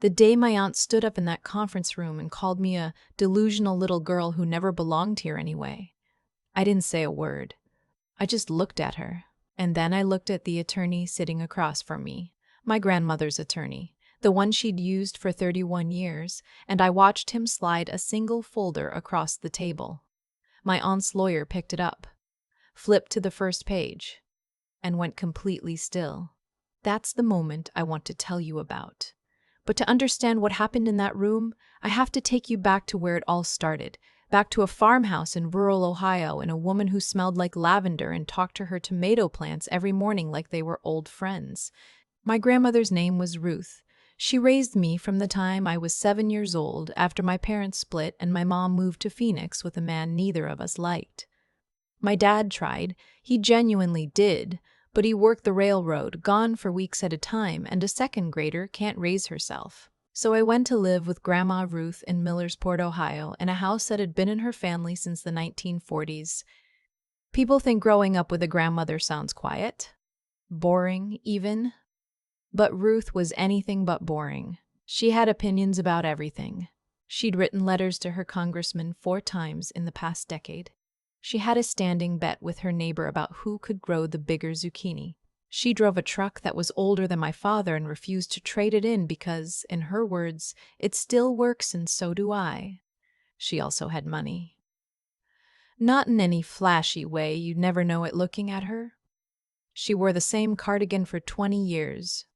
The day my aunt stood up in that conference room and called me a delusional little girl who never belonged here anyway. I didn't say a word. I just looked at her. And then I looked at the attorney sitting across from me, my grandmother's attorney, the one she'd used for 31 years, and I watched him slide a single folder across the table. My aunt's lawyer picked it up, flipped to the first page, and went completely still. That's the moment I want to tell you about. But to understand what happened in that room, I have to take you back to where it all started, back to a farmhouse in rural Ohio and a woman who smelled like lavender and talked to her tomato plants every morning like they were old friends. My grandmother's name was Ruth. She raised me from the time I was 7 years old after my parents split and my mom moved to Phoenix with a man neither of us liked. My dad tried. He genuinely did. But he worked the railroad, gone for weeks at a time, and a second grader can't raise herself. So I went to live with Grandma Ruth in Millersport, Ohio, in a house that had been in her family since the 1940s. People think growing up with a grandmother sounds quiet, boring even. But Ruth was anything but boring. She had opinions about everything. She'd written letters to her congressman 4 times in the past decade. She had a standing bet with her neighbor about who could grow the bigger zucchini. She drove a truck that was older than my father and refused to trade it in because, in her words, it still works and so do I. She also had money. Not in any flashy way, you'd never know it looking at her. She wore the same cardigan for 20 years.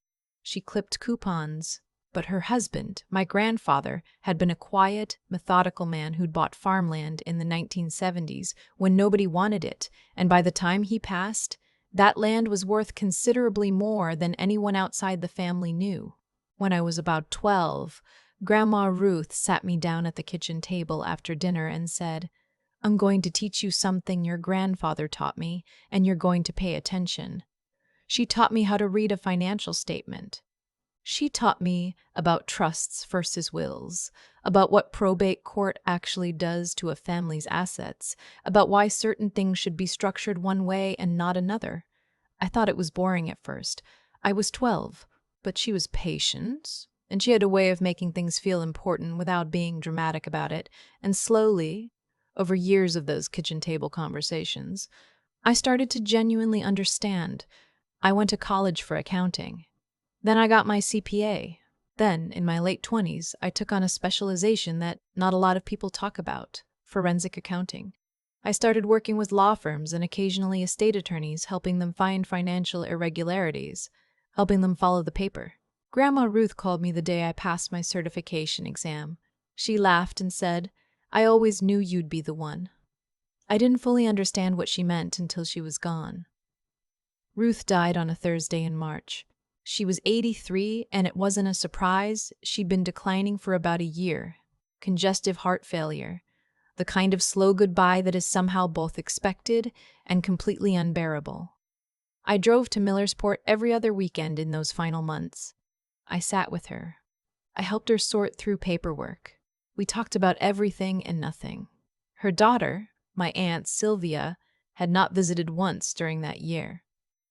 She clipped coupons. But her husband, my grandfather, had been a quiet, methodical man who'd bought farmland in the 1970s when nobody wanted it, and by the time he passed, that land was worth considerably more than anyone outside the family knew. When I was about 12, Grandma Ruth sat me down at the kitchen table after dinner and said, "I'm going to teach you something your grandfather taught me, and you're going to pay attention." She taught me how to read a financial statement. She taught me about trusts versus wills, about what probate court actually does to a family's assets, about why certain things should be structured one way and not another. I thought it was boring at first. I was 12, but she was patient, and she had a way of making things feel important without being dramatic about it, and slowly, over years of those kitchen table conversations, I started to genuinely understand. I went to college for accounting. Then I got my CPA. Then, in my late 20s, I took on a specialization that not a lot of people talk about, forensic accounting. I started working with law firms and occasionally estate attorneys, helping them find financial irregularities, helping them follow the paper. Grandma Ruth called me the day I passed my certification exam. She laughed and said, "I always knew you'd be the one." I didn't fully understand what she meant until she was gone. Ruth died on a Thursday in March. She was 83, and it wasn't a surprise. She'd been declining for about a year. Congestive heart failure. The kind of slow goodbye that is somehow both expected and completely unbearable. I drove to Millersport every other weekend in those final months. I sat with her. I helped her sort through paperwork. We talked about everything and nothing. Her daughter, my aunt Sylvia, had not visited once during that year.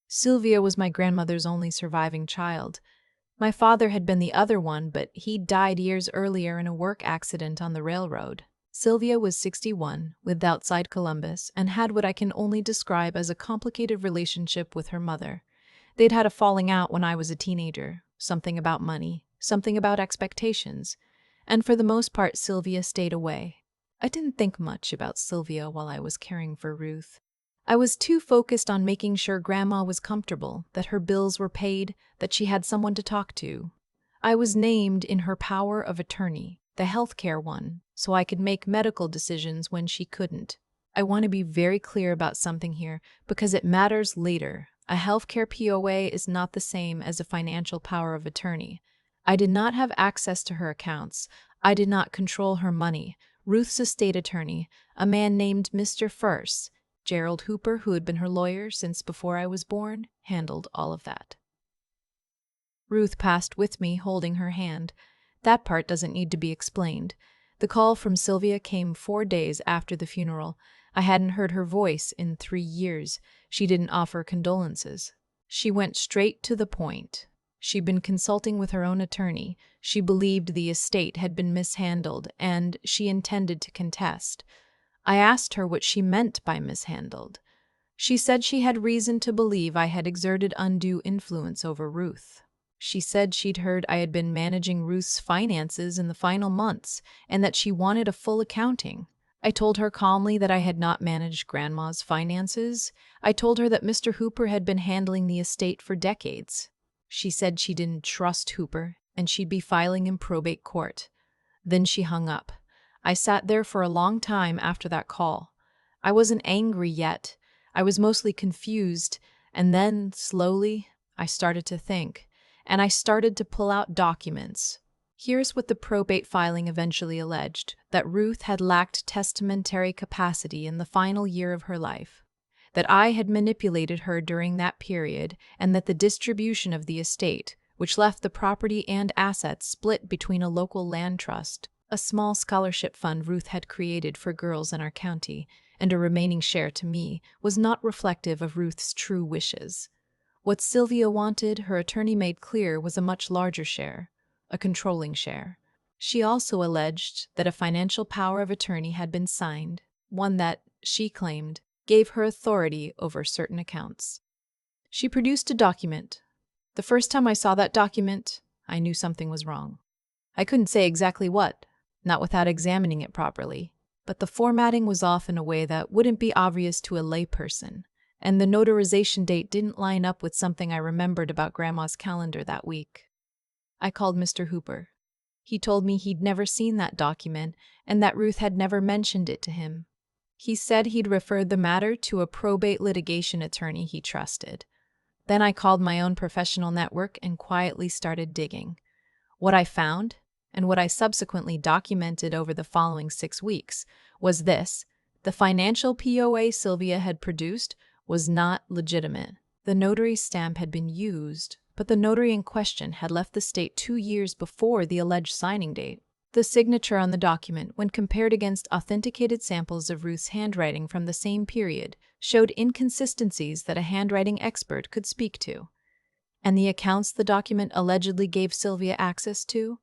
Sylvia was my grandmother's only surviving child. My father had been the other one, but he'd died years earlier in a work accident on the railroad. Sylvia was 61, lived outside Columbus, and had what I can only describe as a complicated relationship with her mother. They'd had a falling out when I was a teenager, something about money, something about expectations, and for the most part Sylvia stayed away. I didn't think much about Sylvia while I was caring for Ruth. I was too focused on making sure Grandma was comfortable, that her bills were paid, that she had someone to talk to. I was named in her power of attorney, the healthcare one, so I could make medical decisions when she couldn't. I want to be very clear about something here because it matters later. A healthcare POA is not the same as a financial power of attorney. I did not have access to her accounts. I did not control her money. Ruth's estate attorney, a man named Mr. First, Gerald Hooper, who had been her lawyer since before I was born, handled all of that. Ruth passed with me, holding her hand. That part doesn't need to be explained. The call from Sylvia came 4 days after the funeral. I hadn't heard her voice in 3 years. She didn't offer condolences. She went straight to the point. She'd been consulting with her own attorney. She believed the estate had been mishandled, and she intended to contest. I asked her what she meant by mishandled. She said she had reason to believe I had exerted undue influence over Ruth. She said she'd heard I had been managing Ruth's finances in the final months and that she wanted a full accounting. I told her calmly that I had not managed Grandma's finances. I told her that Mr. Hooper had been handling the estate for decades. She said she didn't trust Hooper and she'd be filing in probate court. Then she hung up. I sat there for a long time after that call. I wasn't angry yet. I was mostly confused, and then, slowly, I started to think, and I started to pull out documents. Here's what the probate filing eventually alleged: that Ruth had lacked testamentary capacity in the final year of her life, that I had manipulated her during that period, and that the distribution of the estate, which left the property and assets split between a local land trust, a small scholarship fund Ruth had created for girls in our county, and a remaining share to me, was not reflective of Ruth's true wishes. What Sylvia wanted, her attorney made clear, was a much larger share, a controlling share. She also alleged that a financial power of attorney had been signed, one that, she claimed, gave her authority over certain accounts. She produced a document. The first time I saw that document, I knew something was wrong. I couldn't say exactly what, not without examining it properly, but the formatting was off in a way that wouldn't be obvious to a layperson, and the notarization date didn't line up with something I remembered about Grandma's calendar that week. I called Mr. Hooper. He told me he'd never seen that document and that Ruth had never mentioned it to him. He said he'd referred the matter to a probate litigation attorney he trusted. Then I called my own professional network and quietly started digging. What I found, and what I subsequently documented over the following 6 weeks, was this: the financial POA Sylvia had produced was not legitimate. The notary stamp had been used, but the notary in question had left the state 2 years before the alleged signing date. The signature on the document, when compared against authenticated samples of Ruth's handwriting from the same period, showed inconsistencies that a handwriting expert could speak to. And the accounts the document allegedly gave Sylvia access to?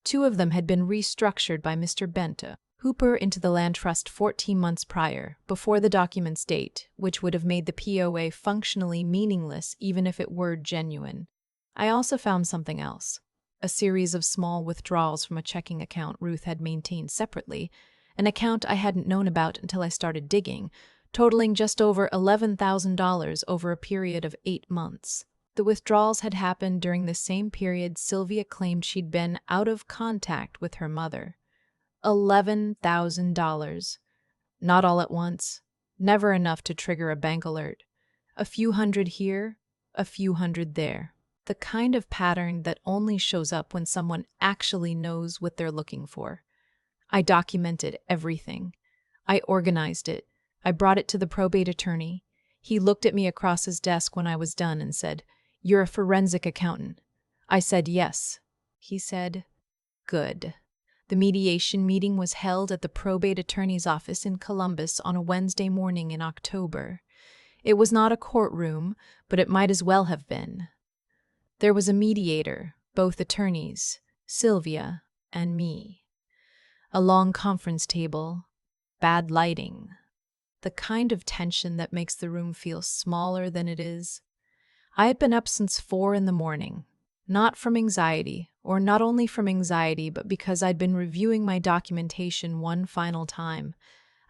2 of them had been restructured by Mr. Bento Hooper into the land trust 14 months prior, before the document's date, which would have made the POA functionally meaningless even if it were genuine. I also found something else: a series of small withdrawals from a checking account Ruth had maintained separately, an account I hadn't known about until I started digging, totaling just over $11,000 over a period of 8 months. The withdrawals had happened during the same period Sylvia claimed she'd been out of contact with her mother. $11,000. Not all at once, never enough to trigger a bank alert. A few hundred here, a few hundred there. The kind of pattern that only shows up when someone actually knows what they're looking for. I documented everything. I organized it. I brought it to the probate attorney. He looked at me across his desk when I was done and said, "You're a forensic accountant." I said yes. He said, "Good." The mediation meeting was held at the probate attorney's office in Columbus on a Wednesday morning in October. It was not a courtroom, but it might as well have been. There was a mediator, both attorneys, Sylvia and me. A long conference table, bad lighting, the kind of tension that makes the room feel smaller than it is. I had been up since 4 in the morning, not from anxiety, or not only from anxiety, but because I'd been reviewing my documentation one final time.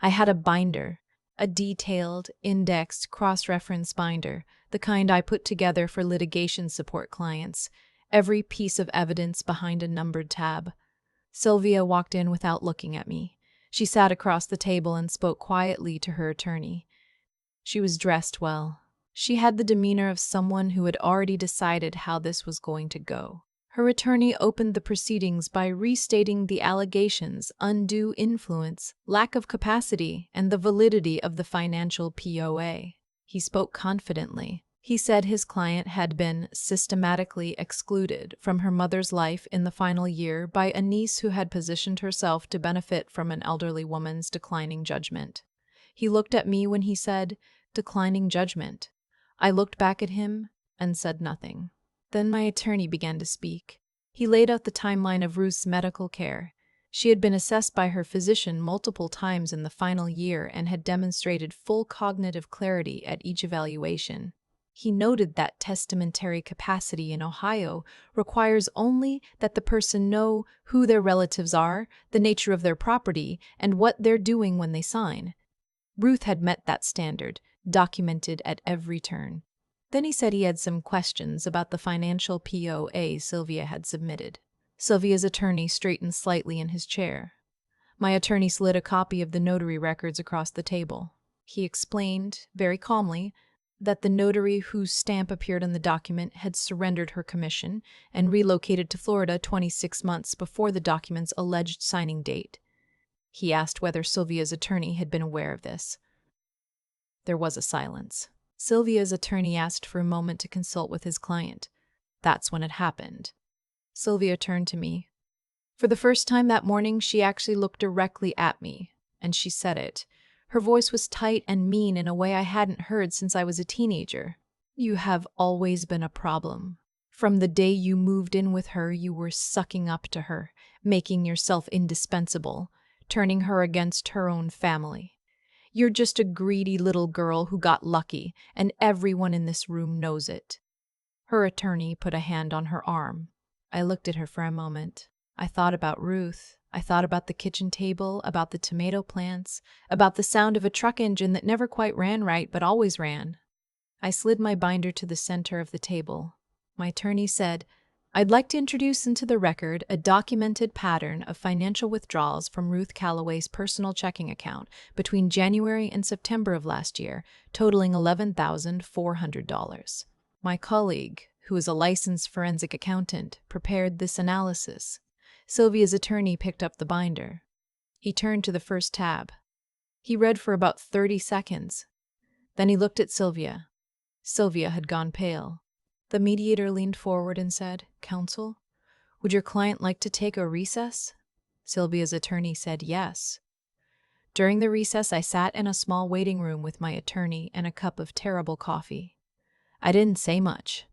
I had a binder, a detailed, indexed, cross-reference binder, the kind I put together for litigation support clients, every piece of evidence behind a numbered tab. Sylvia walked in without looking at me. She sat across the table and spoke quietly to her attorney. She was dressed well. She had the demeanor of someone who had already decided how this was going to go. Her attorney opened the proceedings by restating the allegations, undue influence, lack of capacity, and the validity of the financial POA. He spoke confidently. He said his client had been systematically excluded from her mother's life in the final year by a niece who had positioned herself to benefit from an elderly woman's declining judgment. He looked at me when he said, "declining judgment." I looked back at him and said nothing. Then my attorney began to speak. He laid out the timeline of Ruth's medical care. She had been assessed by her physician multiple times in the final year and had demonstrated full cognitive clarity at each evaluation. He noted that testamentary capacity in Ohio requires only that the person know who their relatives are, the nature of their property, and what they're doing when they sign. Ruth had met that standard, documented at every turn. Then he said he had some questions about the financial POA Sylvia had submitted. Sylvia's attorney straightened slightly in his chair. My attorney slid a copy of the notary records across the table. He explained, very calmly, that the notary whose stamp appeared on the document had surrendered her commission and relocated to Florida 26 months before the document's alleged signing date. He asked whether Sylvia's attorney had been aware of this. There was a silence. Sylvia's attorney asked for a moment to consult with his client. That's when it happened. Sylvia turned to me. For the first time that morning, she actually looked directly at me, and she said it. Her voice was tight and mean in a way I hadn't heard since I was a teenager. You have always been a problem. From the day you moved in with her, you were sucking up to her, making yourself indispensable, turning her against her own family. You're just a greedy little girl who got lucky, and everyone in this room knows it. Her attorney put a hand on her arm. I looked at her for a moment. I thought about Ruth. I thought about the kitchen table, about the tomato plants, about the sound of a truck engine that never quite ran right but always ran. I slid my binder to the center of the table. My attorney said, I'd like to introduce into the record a documented pattern of financial withdrawals from Ruth Calloway's personal checking account between January and September of last year, totaling $11,400. My colleague, who is a licensed forensic accountant, prepared this analysis. Sylvia's attorney picked up the binder. He turned to the first tab. He read for about 30 seconds. Then he looked at Sylvia. Sylvia had gone pale. The mediator leaned forward and said, Counsel, would your client like to take a recess? Sylvia's attorney said yes. During the recess, I sat in a small waiting room with my attorney and a cup of terrible coffee. I didn't say much.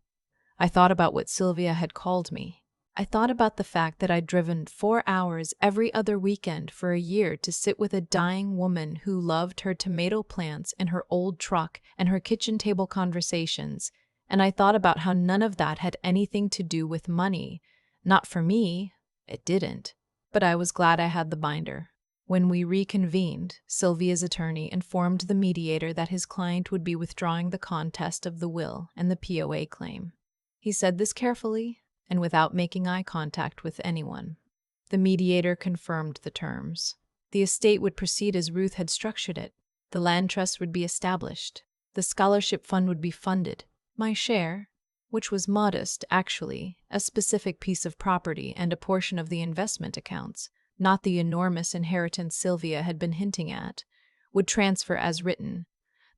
I thought about what Sylvia had called me. I thought about the fact that I'd driven 4 hours every other weekend for a year to sit with a dying woman who loved her tomato plants and her old truck and her kitchen table conversations, and I thought about how none of that had anything to do with money. Not for me, it didn't. But I was glad I had the binder. When we reconvened, Sylvia's attorney informed the mediator that his client would be withdrawing the contest of the will and the POA claim. He said this carefully and without making eye contact with anyone. The mediator confirmed the terms. The estate would proceed as Ruth had structured it. The land trust would be established. The scholarship fund would be funded. My share, which was modest, actually, a specific piece of property and a portion of the investment accounts, not the enormous inheritance Sylvia had been hinting at, would transfer as written.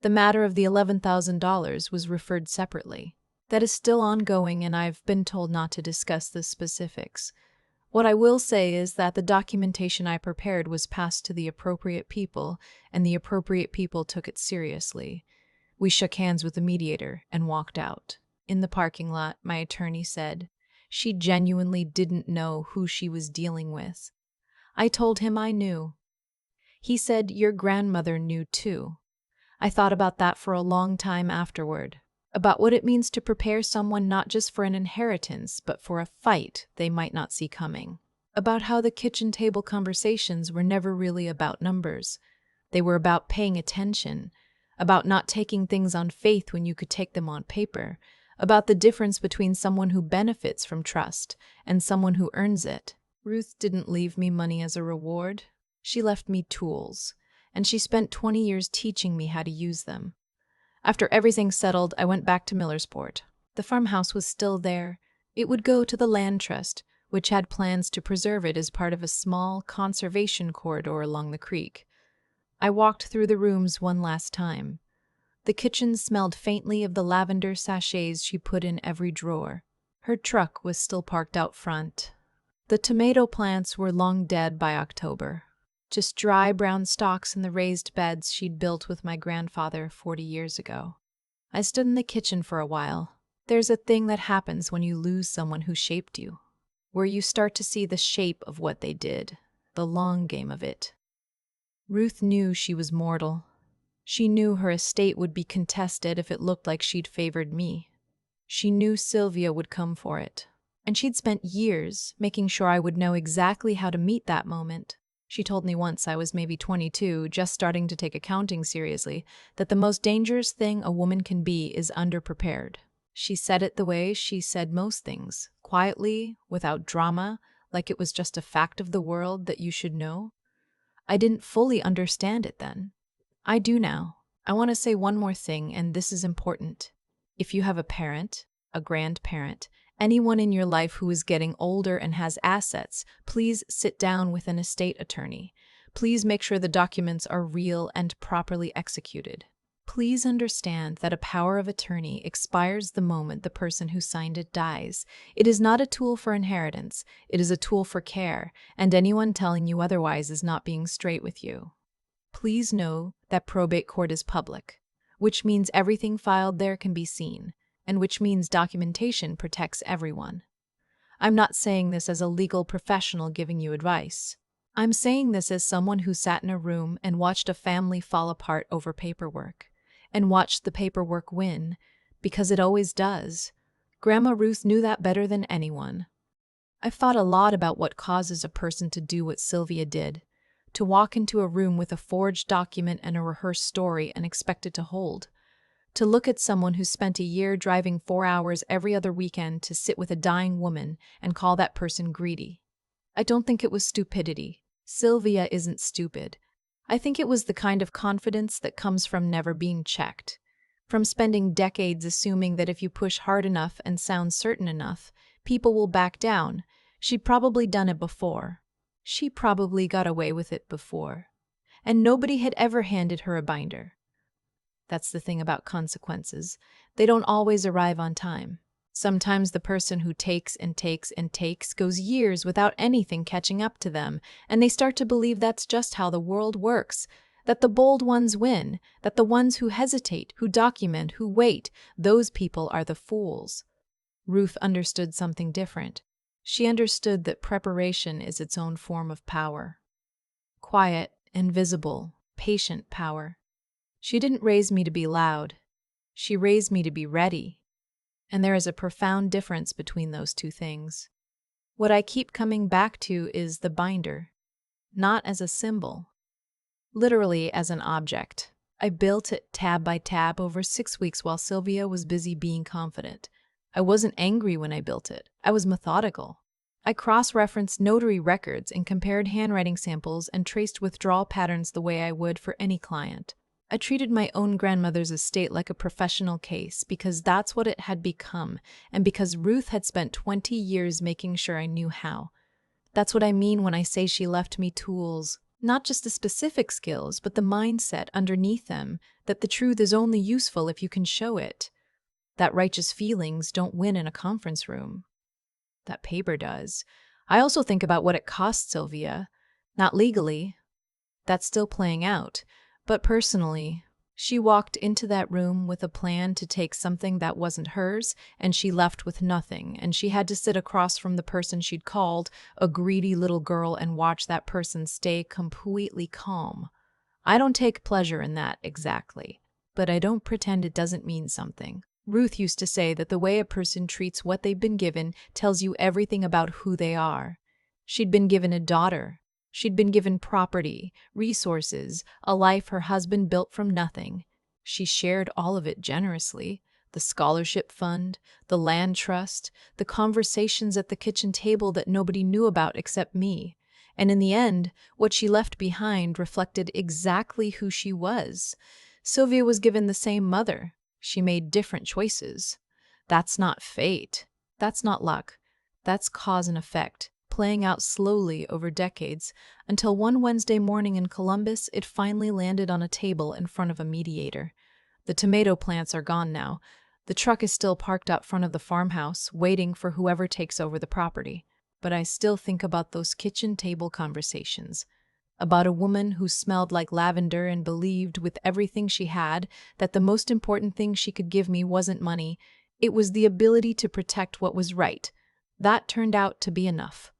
The matter of the $11,000 was referred separately. That is still ongoing, and I've been told not to discuss the specifics. What I will say is that the documentation I prepared was passed to the appropriate people, and the appropriate people took it seriously. We shook hands with the mediator and walked out. In the parking lot, my attorney said she genuinely didn't know who she was dealing with. I told him I knew. He said, your grandmother knew too. I thought about that for a long time afterward. About what it means to prepare someone not just for an inheritance, but for a fight they might not see coming. About how the kitchen table conversations were never really about numbers. They were about paying attention, about not taking things on faith when you could take them on paper, about the difference between someone who benefits from trust and someone who earns it. Ruth didn't leave me money as a reward. She left me tools, and she spent 20 years teaching me how to use them. After everything settled, I went back to Millersport. The farmhouse was still there. It would go to the land trust, which had plans to preserve it as part of a small conservation corridor along the creek. I walked through the rooms one last time. The kitchen smelled faintly of the lavender sachets she put in every drawer. Her truck was still parked out front. The tomato plants were long dead by October. Just dry brown stalks in the raised beds she'd built with my grandfather 40 years ago. I stood in the kitchen for a while. There's a thing that happens when you lose someone who shaped you, where you start to see the shape of what they did, the long game of it. Ruth knew she was mortal. She knew her estate would be contested if it looked like she'd favored me. She knew Sylvia would come for it. And she'd spent years making sure I would know exactly how to meet that moment. She told me once I was maybe 22, just starting to take accounting seriously, that the most dangerous thing a woman can be is underprepared. She said it the way she said most things, quietly, without drama, like it was just a fact of the world that you should know. I didn't fully understand it then. I do now. I want to say one more thing, and this is important. If you have a parent, a grandparent, anyone in your life who is getting older and has assets, please sit down with an estate attorney. Please make sure the documents are real and properly executed. Please understand that a power of attorney expires the moment the person who signed it dies. It is not a tool for inheritance, it is a tool for care, and anyone telling you otherwise is not being straight with you. Please know that probate court is public, which means everything filed there can be seen, and which means documentation protects everyone. I'm not saying this as a legal professional giving you advice. I'm saying this as someone who sat in a room and watched a family fall apart over paperwork, and watched the paperwork win, because it always does. Grandma Ruth knew that better than anyone. I've thought a lot about what causes a person to do what Sylvia did, to walk into a room with a forged document and a rehearsed story and expect it to hold. To look at someone who spent a year driving 4 hours every other weekend to sit with a dying woman and call that person greedy. I don't think it was stupidity. Sylvia isn't stupid. I think it was the kind of confidence that comes from never being checked, from spending decades assuming that if you push hard enough and sound certain enough, people will back down. She'd probably done it before. She probably got away with it before. And nobody had ever handed her a binder. That's the thing about consequences. They don't always arrive on time. Sometimes the person who takes and takes and takes goes years without anything catching up to them, and they start to believe that's just how the world works, that the bold ones win, that the ones who hesitate, who document, who wait, those people are the fools. Ruth understood something different. She understood that preparation is its own form of power. Quiet, invisible, patient power. She didn't raise me to be loud. She raised me to be ready. And there is a profound difference between those two things. What I keep coming back to is the binder, not as a symbol, literally as an object. I built it tab by tab over 6 weeks while Sylvia was busy being confident. I wasn't angry when I built it. I was methodical. I cross-referenced notary records and compared handwriting samples and traced withdrawal patterns the way I would for any client. I treated my own grandmother's estate like a professional case because that's what it had become, and because Ruth had spent 20 years making sure I knew how. That's what I mean when I say she left me tools, not just the specific skills, but the mindset underneath them, that the truth is only useful if you can show it. That righteous feelings don't win in a conference room. That paper does. I also think about what it cost Sylvia. Not legally. That's still playing out. But personally, she walked into that room with a plan to take something that wasn't hers, and she left with nothing, and she had to sit across from the person she'd called a greedy little girl and watch that person stay completely calm. I don't take pleasure in that exactly, but I don't pretend it doesn't mean something. Ruth used to say that the way a person treats what they've been given tells you everything about who they are. She'd been given a daughter. She'd been given property, resources, a life her husband built from nothing. She shared all of it generously. The scholarship fund, the land trust, the conversations at the kitchen table that nobody knew about except me. And in the end, what she left behind reflected exactly who she was. Sylvia was given the same mother. She made different choices. That's not fate. That's not luck. That's cause and effect, playing out slowly over decades, until one Wednesday morning in Columbus, it finally landed on a table in front of a mediator. The tomato plants are gone now. The truck is still parked out front of the farmhouse, waiting for whoever takes over the property. But I still think about those kitchen table conversations. About a woman who smelled like lavender and believed with everything she had that the most important thing she could give me wasn't money, It was the ability to protect what was right. That turned out to be enough.